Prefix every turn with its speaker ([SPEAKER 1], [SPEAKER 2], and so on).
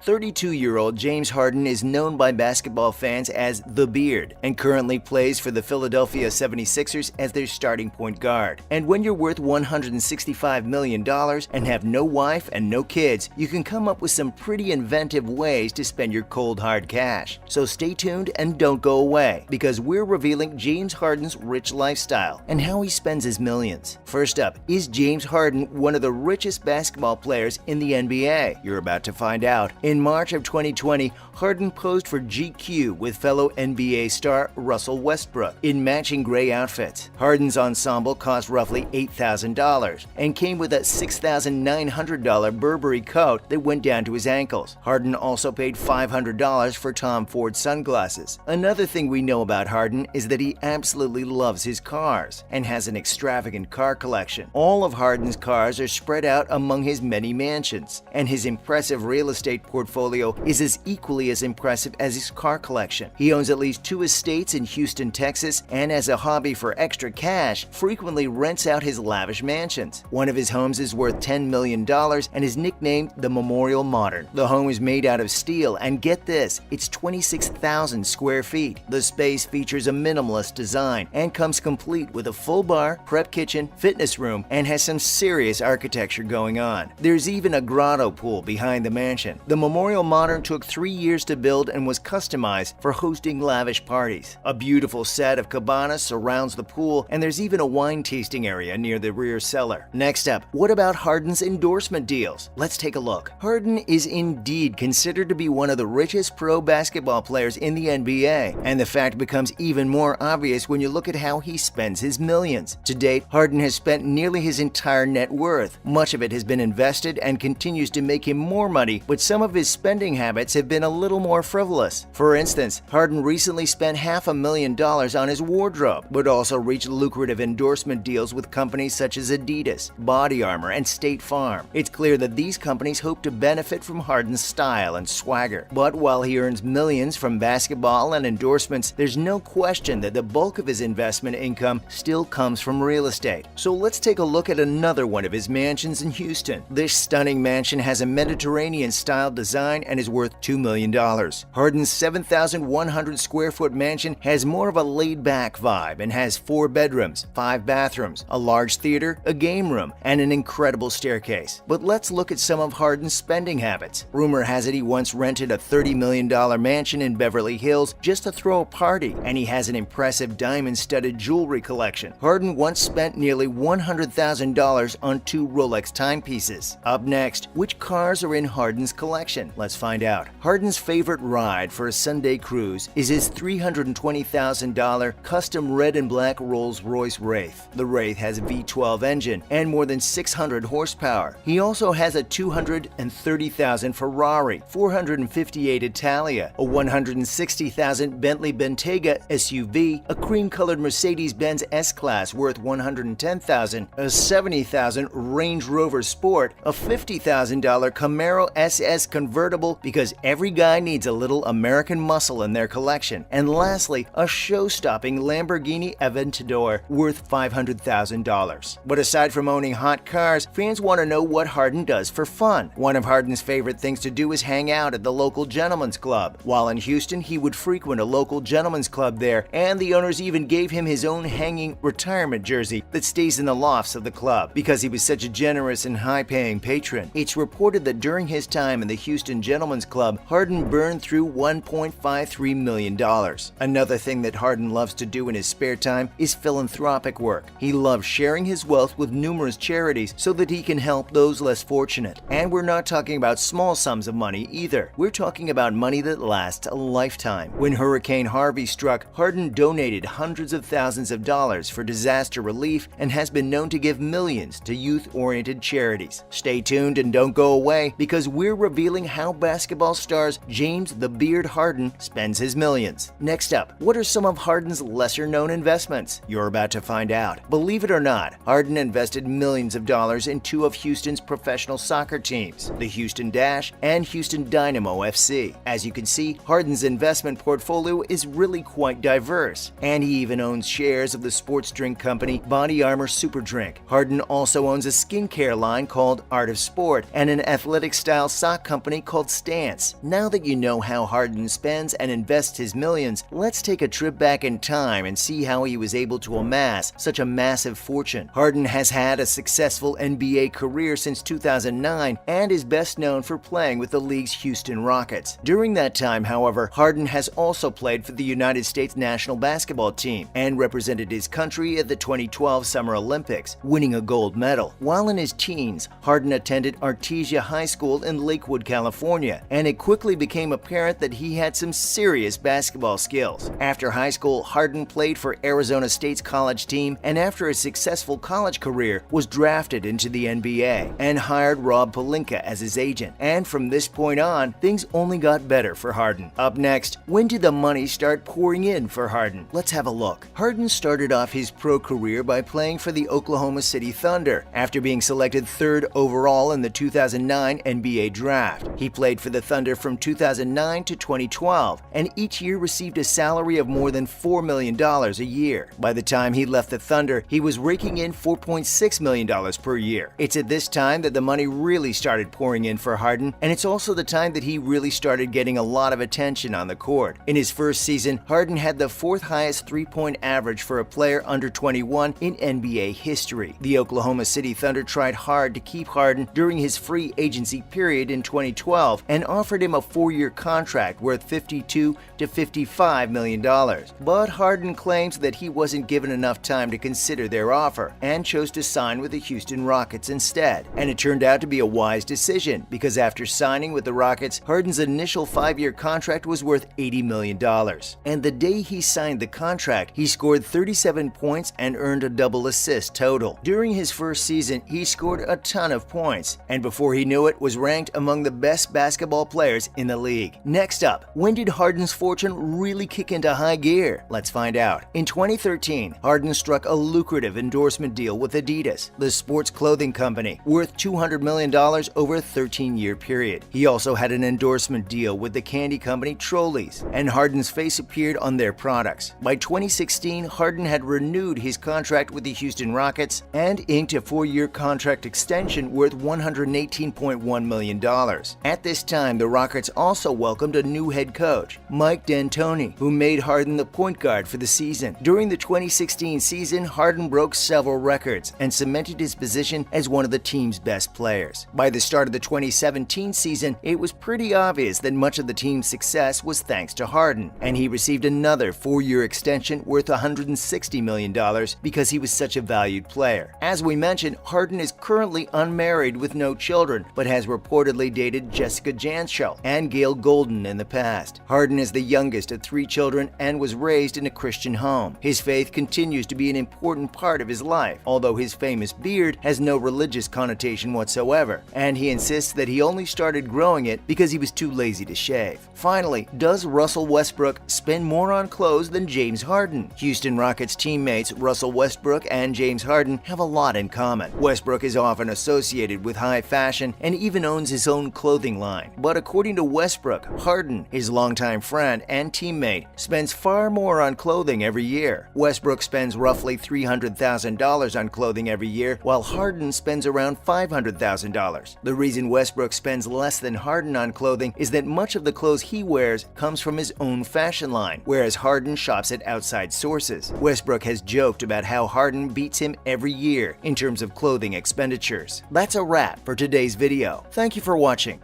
[SPEAKER 1] 32-year-old James Harden is known by basketball fans as The Beard and currently plays for the Philadelphia 76ers as their starting point guard. And when you're worth $165 million and have no wife and no kids, you can come up with some pretty inventive ways to spend your cold hard cash. So stay tuned and don't go away, because we're revealing James Harden's rich lifestyle and how he spends his millions. First up, is James Harden one of the richest basketball players in the NBA? You're about to find out. In March of 2020, Harden posed for GQ with fellow NBA star Russell Westbrook in matching gray outfits. Harden's ensemble cost roughly $8,000 and came with a $6,900 Burberry coat that went down to his ankles. Harden also paid $500 for Tom Ford sunglasses. Another thing we know about Harden is that he absolutely loves his cars and has an extravagant car collection. All of Harden's cars are spread out among his many mansions, and his impressive real estate portfolio is as equally as impressive as his car collection. He owns at least 2 estates in Houston, Texas, and as a hobby for extra cash, frequently rents out his lavish mansions. One of his homes is worth $10 million and is nicknamed the Memorial Modern. The home is made out of steel, and get this, it's 26,000 square feet. The space features a minimalist design and comes complete with a full bar, prep kitchen, fitness room, and has some serious architecture going on. There's even a grotto pool behind the mansion. The Memorial Modern took 3 years to build and was customized for hosting lavish parties. A beautiful set of cabanas surrounds the pool, and there's even a wine tasting area near the rear cellar. Next up, what about Harden's endorsement deals? Let's take a look. Harden is indeed considered to be one of the richest pro basketball players in the NBA, and the fact becomes even more obvious when you look at how he spends his millions. To date, Harden has spent nearly his entire net worth. Much of it has been invested and continues to make him more money, but some of his spending habits have been a little more frivolous. For instance, Harden recently spent $500,000 on his wardrobe, but also reached lucrative endorsement deals with companies such as Adidas, Body Armor, and State Farm. It's clear that these companies hope to benefit from Harden's style and swagger. But while he earns millions from basketball and endorsements, there's no question that the bulk of his investment income still comes from real estate. So let's take a look at another one of his mansions in Houston. This stunning mansion has a Mediterranean-style design and is worth $2 million. Harden's 7,100 square foot mansion has more of a laid-back vibe and has 4 bedrooms, 5 bathrooms, a large theater, a game room, and an incredible staircase. But let's look at some of Harden's spending habits. Rumor has it he once rented a $30 million mansion in Beverly Hills just to throw a party, and he has an impressive diamond-studded jewelry collection. Harden once spent nearly $100,000 on 2 Rolex timepieces. Up next, which cars are in Harden's collection? Let's find out. Harden's favorite ride for a Sunday cruise is his $320,000 custom red and black Rolls-Royce Wraith. The Wraith has a V12 engine and more than 600 horsepower. He also has a $230,000 Ferrari 458 Italia, a $160,000 Bentley Bentayga SUV, a cream-colored Mercedes-Benz S-Class worth $110,000, a $70,000 Range Rover Sport, a $50,000 Camaro SS convertible, because every guy needs a little American muscle in their collection, and lastly, a show-stopping Lamborghini Aventador worth $500,000. But aside from owning hot cars, fans want to know what Harden does for fun. One of Harden's favorite things to do is hang out at the local gentleman's club. While in Houston, he would frequent a local gentleman's club there, and the owners even gave him his own hanging retirement jersey that stays in the lofts of the club because he was such a generous and high-paying patron. It's reported that during his time in the Houston Gentlemen's Club, Harden burned through $1.53 million. Another thing that Harden loves to do in his spare time is philanthropic work. He loves sharing his wealth with numerous charities so that he can help those less fortunate. And we're not talking about small sums of money either. We're talking about money that lasts a lifetime. When Hurricane Harvey struck, Harden donated hundreds of thousands of dollars for disaster relief and has been known to give millions to youth-oriented charities. Stay tuned and don't go away, because we're revealing how basketball stars James "The Beard" Harden spends his millions. Next up, what are some of Harden's lesser-known investments? You're about to find out. Believe it or not, Harden invested millions of dollars in 2 of Houston's professional soccer teams, the Houston Dash and Houston Dynamo FC. As you can see, Harden's investment portfolio is really quite diverse, and he even owns shares of the sports drink company Body Armor Super Drink. Harden also owns a skincare line called Art of Sport and an athletic-style sock company company called Stance. Now that you know how Harden spends and invests his millions, let's take a trip back in time and see how he was able to amass such a massive fortune. Harden has had a successful NBA career since 2009 and is best known for playing with the league's Houston Rockets. During that time, however, Harden has also played for the United States national basketball team and represented his country at the 2012 Summer Olympics, winning a gold medal. While in his teens, Harden attended Artesia High School in Lakewood, California, and it quickly became apparent that he had some serious basketball skills. After high school, Harden played for Arizona State's college team, and after a successful college career, was drafted into the NBA and hired Rob Pelinka as his agent. And from this point on, things only got better for Harden. Up next, when did the money start pouring in for Harden? Let's have a look. Harden started off his pro career by playing for the Oklahoma City Thunder after being selected 3rd overall in the 2009 NBA draft. He played for the Thunder from 2009 to 2012 and each year received a salary of more than $4 million a year. By the time he left the Thunder, he was raking in $4.6 million per year. It's at this time that the money really started pouring in for Harden, and it's also the time that he really started getting a lot of attention on the court. In his first season, Harden had the 4th highest three-point average for a player under 21 in NBA history. The Oklahoma City Thunder tried hard to keep Harden during his free agency period in 2012 and offered him a 4-year contract worth $52 to $55 million. But Harden claims that he wasn't given enough time to consider their offer and chose to sign with the Houston Rockets instead. And it turned out to be a wise decision because after signing with the Rockets, Harden's initial 5-year contract was worth $80 million. And the day he signed the contract, he scored 37 points and earned a double assist total. During his first season, he scored a ton of points, and before he knew it, was ranked among the best basketball players in the league. Next up, when did Harden's fortune really kick into high gear? Let's find out. In 2013, Harden struck a lucrative endorsement deal with Adidas, the sports clothing company, worth $200 million over a 13-year period. He also had an endorsement deal with the candy company Trolleys, and Harden's face appeared on their products. By 2016, Harden had renewed his contract with the Houston Rockets and inked a 4-year contract extension worth $118.1 million. At this time, the Rockets also welcomed a new head coach, Mike D'Antoni, who made Harden the point guard for the season. During the 2016 season, Harden broke several records and cemented his position as one of the team's best players. By the start of the 2017 season, it was pretty obvious that much of the team's success was thanks to Harden, and he received another 4-year extension worth $160 million because he was such a valued player. As we mentioned, Harden is currently unmarried with no children, but has reportedly dated Jessica Janschel and Gail Golden in the past. Harden is the youngest of 3 children and was raised in a Christian home. His faith continues to be an important part of his life, although his famous beard has no religious connotation whatsoever, and he insists that he only started growing it because he was too lazy to shave. Finally, does Russell Westbrook spend more on clothes than James Harden? Houston Rockets teammates Russell Westbrook and James Harden have a lot in common. Westbrook is often associated with high fashion and even owns his own clothing line. But according to Westbrook, Harden, his longtime friend and teammate, spends far more on clothing every year. Westbrook spends roughly $300,000 on clothing every year, while Harden spends around $500,000. The reason Westbrook spends less than Harden on clothing is that much of the clothes he wears comes from his own fashion line, whereas Harden shops at outside sources. Westbrook has joked about how Harden beats him every year in terms of clothing expenditures. That's a wrap for today's video. Thank you for watching.